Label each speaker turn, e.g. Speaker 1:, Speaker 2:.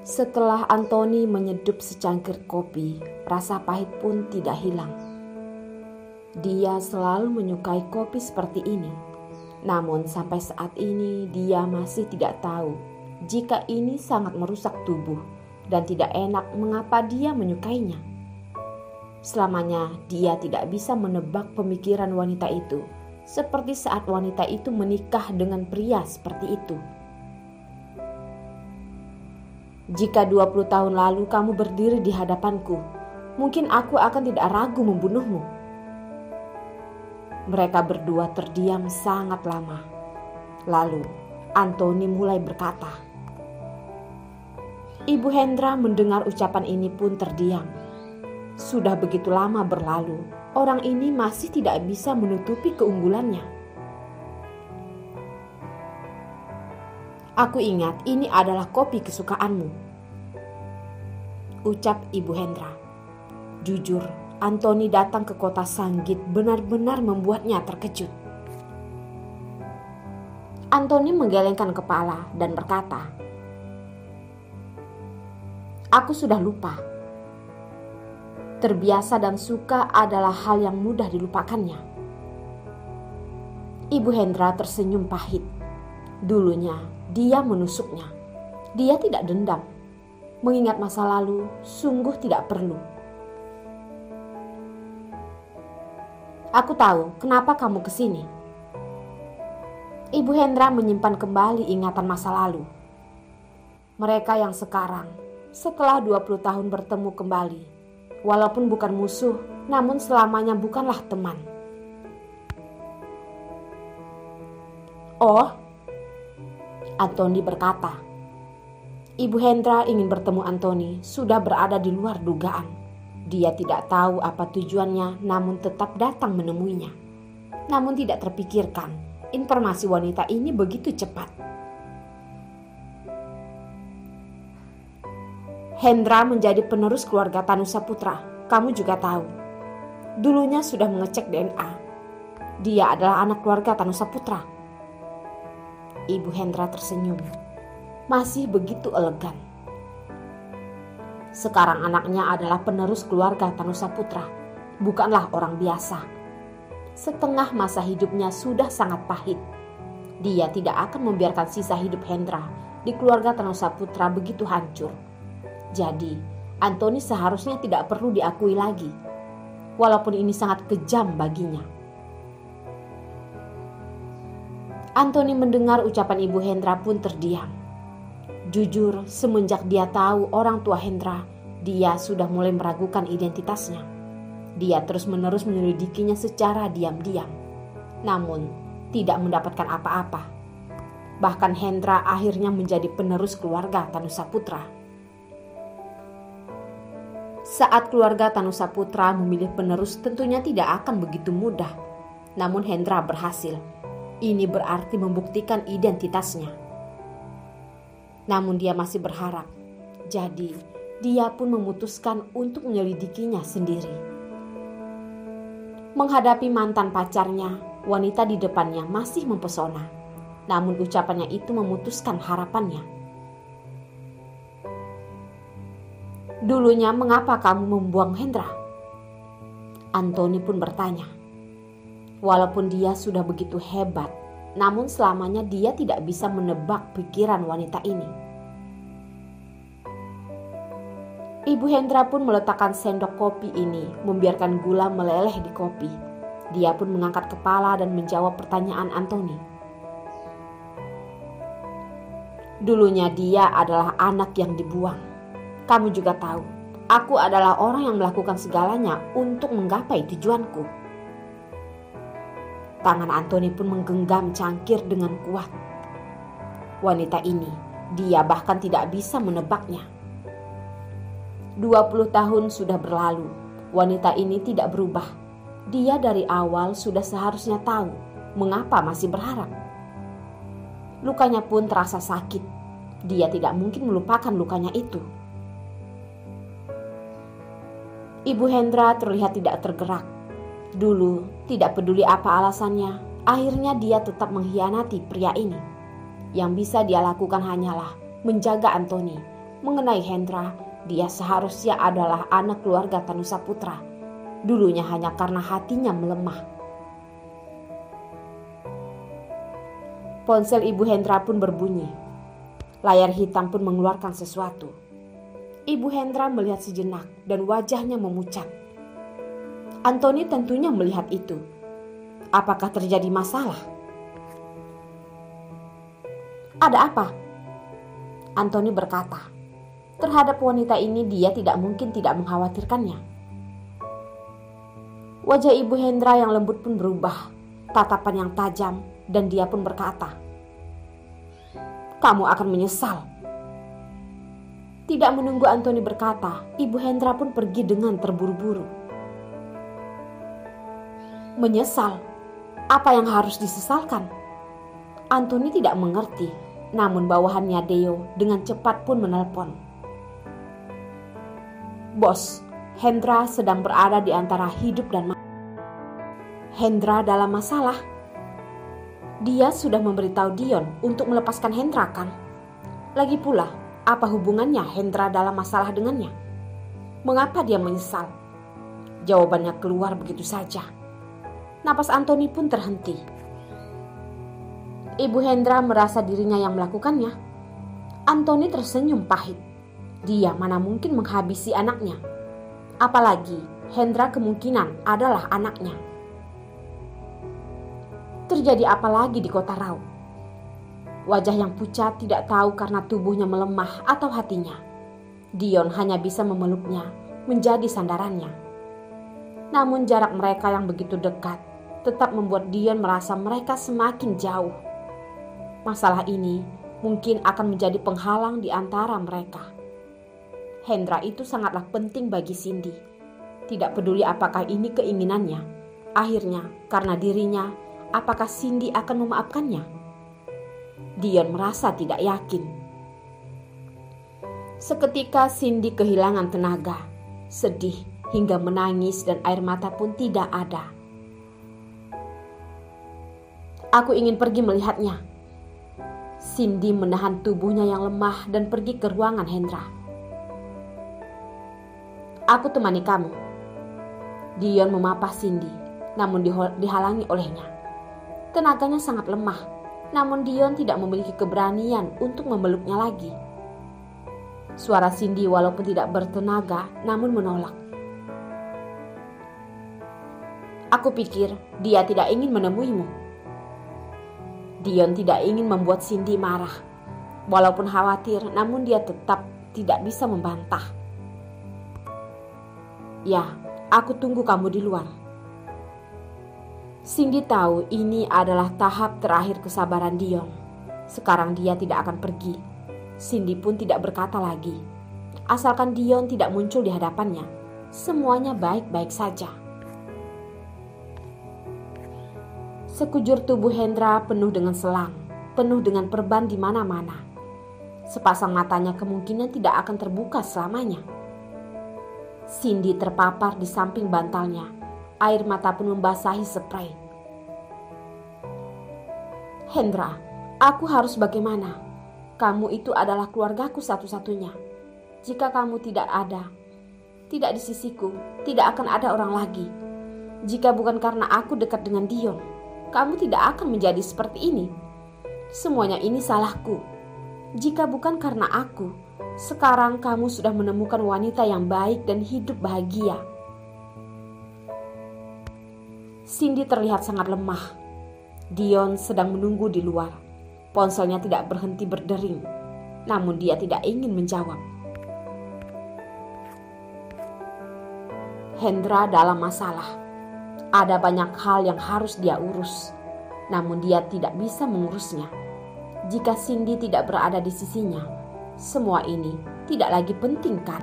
Speaker 1: Setelah Anthony menyedup secangkir kopi, rasa pahit pun tidak hilang. Dia selalu menyukai kopi seperti ini. Namun sampai saat ini dia masih tidak tahu jika ini sangat merusak tubuh dan tidak enak mengapa dia menyukainya. Selamanya dia tidak bisa menebak pemikiran wanita itu, seperti saat wanita itu menikah dengan pria seperti itu. Jika 20 tahun lalu kamu berdiri di hadapanku, mungkin aku akan tidak ragu membunuhmu. Mereka berdua terdiam sangat lama. Lalu Anthony mulai berkata. Ibu Hendra mendengar ucapan ini pun terdiam. Sudah begitu lama berlalu, orang ini masih tidak bisa menutupi keunggulannya. Aku ingat ini adalah kopi kesukaanmu, ucap Ibu Hendra. Jujur, Anthony datang ke kota Sanggit benar-benar membuatnya terkejut. Anthony menggelengkan kepala dan berkata, aku sudah lupa. Terbiasa dan suka adalah hal yang mudah dilupakannya. Ibu Hendra tersenyum pahit. Dulunya dia menusuknya. Dia tidak dendam. Mengingat masa lalu sungguh tidak perlu. Aku tahu kenapa kamu kesini. Ibu Hendra menyimpan kembali ingatan masa lalu. Mereka yang sekarang, setelah 20 tahun bertemu kembali, walaupun bukan musuh, namun selamanya bukanlah teman. Oh, Anthony berkata. Ibu Hendra ingin bertemu Anthony sudah berada di luar dugaan. Dia tidak tahu apa tujuannya, namun tetap datang menemuinya. Namun tidak terpikirkan, informasi wanita ini begitu cepat. Hendra menjadi penerus keluarga Tanu Saputra. Kamu juga tahu. Dulunya sudah mengecek DNA. Dia adalah anak keluarga Tanu Saputra. Ibu Hendra tersenyum. Masih begitu elegan. Sekarang anaknya adalah penerus keluarga Tanu Saputra. Bukanlah orang biasa. Setengah masa hidupnya sudah sangat pahit. Dia tidak akan membiarkan sisa hidup Hendra di keluarga Tanu Saputra begitu hancur. Jadi, Anthony seharusnya tidak perlu diakui lagi, walaupun ini sangat kejam baginya. Anthony mendengar ucapan Ibu Hendra pun terdiam. Jujur, semenjak dia tahu orang tua Hendra, dia sudah mulai meragukan identitasnya. Dia terus-menerus menyelidikinya secara diam-diam, namun tidak mendapatkan apa-apa. Bahkan Hendra akhirnya menjadi penerus keluarga Tanu Saputra. Saat keluarga Tanu Saputra memilih penerus tentunya tidak akan begitu mudah. Namun Hendra berhasil. Ini berarti membuktikan identitasnya. Namun dia masih berharap. Jadi dia pun memutuskan untuk menyelidikinya sendiri. Menghadapi mantan pacarnya, wanita di depannya masih mempesona. Namun ucapannya itu memutuskan harapannya. Dulunya mengapa kamu membuang Hendra? Anthony pun bertanya. Walaupun dia sudah begitu hebat, namun selamanya dia tidak bisa menebak pikiran wanita ini. Ibu Hendra pun meletakkan sendok kopi ini, membiarkan gula meleleh di kopi. Dia pun mengangkat kepala dan menjawab pertanyaan Anthony. Dulunya dia adalah anak yang dibuang. Kamu juga tahu, aku adalah orang yang melakukan segalanya untuk menggapai tujuanku. Tangan Anthony pun menggenggam cangkir dengan kuat. Wanita ini, dia bahkan tidak bisa menebaknya. 20 tahun sudah berlalu, wanita ini tidak berubah. Dia dari awal sudah seharusnya tahu mengapa masih berharap. Lukanya pun terasa sakit. Dia tidak mungkin melupakan lukanya itu. Ibu Hendra terlihat tidak tergerak. Dulu tidak peduli apa alasannya, akhirnya dia tetap mengkhianati pria ini. Yang bisa dia lakukan hanyalah menjaga Antoni. Mengenai Hendra, dia seharusnya adalah anak keluarga Tanusa Putra. Dulunya hanya karena hatinya melemah. Ponsel Ibu Hendra pun berbunyi. Layar hitam pun mengeluarkan sesuatu. Ibu Hendra melihat sejenak dan wajahnya memucat. Antoni tentunya melihat itu. Apakah terjadi masalah? Ada apa? Antoni berkata. Terhadap wanita ini dia tidak mungkin tidak mengkhawatirkannya. Wajah Ibu Hendra yang lembut pun berubah. Tatapan yang tajam, dan dia pun berkata, "Kamu akan menyesal." Tidak menunggu Antoni berkata, Ibu Hendra pun pergi dengan terburu-buru. Menyesal? Apa yang harus disesalkan? Antoni tidak mengerti, namun bawahannya Deo dengan cepat pun menelpon. "Bos, Hendra sedang berada di antara hidup dan mati." Hendra dalam masalah? Dia sudah memberitahu Dion untuk melepaskan Hendra kan? Lagi pula, apa hubungannya Hendra dalam masalah dengannya? Mengapa dia menyesal? Jawabannya keluar begitu saja. Napas Antoni pun terhenti. Ibu Hendra merasa dirinya yang melakukannya. Antoni tersenyum pahit. Dia mana mungkin menghabisi anaknya. Apalagi Hendra kemungkinan adalah anaknya. Terjadi apa lagi di kota Rau? Wajah yang pucat tidak tahu karena tubuhnya melemah atau hatinya. Dion hanya bisa memeluknya, menjadi sandarannya. Namun jarak mereka yang begitu dekat tetap membuat Dion merasa mereka semakin jauh. Masalah ini mungkin akan menjadi penghalang di antara mereka. Hendra itu sangatlah penting bagi Cindy. Tidak peduli apakah ini keinginannya. Akhirnya karena dirinya, apakah Cindy akan memaafkannya? Dion merasa tidak yakin. Seketika Cindy kehilangan tenaga, sedih hingga menangis dan air mata pun tidak ada. "Aku ingin pergi melihatnya." Cindy menahan tubuhnya yang lemah dan pergi ke ruangan Hendra. "Aku temani kamu." Dion memapah Cindy, namun dihalangi olehnya. Tenaganya sangat lemah, namun Dion tidak memiliki keberanian untuk memeluknya lagi. Suara Cindy walaupun tidak bertenaga, namun menolak. "Aku pikir dia tidak ingin menemuimu." Dion tidak ingin membuat Cindy marah. Walaupun khawatir, namun dia tetap tidak bisa membantah. "Ya, aku tunggu kamu di luar." Cindy tahu ini adalah tahap terakhir kesabaran Dion. Sekarang dia tidak akan pergi. Cindy pun tidak berkata lagi. Asalkan Dion tidak muncul di hadapannya, semuanya baik-baik saja. Sekujur tubuh Hendra penuh dengan selang, penuh dengan perban di mana-mana. Sepasang matanya kemungkinan tidak akan terbuka selamanya. Cindy terpapar di samping bantalnya. Air mata pun membasahi spray. "Hendra, aku harus bagaimana? Kamu itu adalah keluargaku satu-satunya. Jika kamu tidak ada, tidak di sisiku, tidak akan ada orang lagi. Jika bukan karena aku dekat dengan Dion, kamu tidak akan menjadi seperti ini. Semuanya ini salahku. Jika bukan karena aku, sekarang kamu sudah menemukan wanita yang baik dan hidup bahagia." Cindy terlihat sangat lemah. Dion sedang menunggu di luar. Ponselnya tidak berhenti berdering, namun dia tidak ingin menjawab. Hendra dalam masalah. Ada banyak hal yang harus dia urus, namun dia tidak bisa mengurusnya. Jika Cindy tidak berada di sisinya, semua ini tidak lagi penting kan?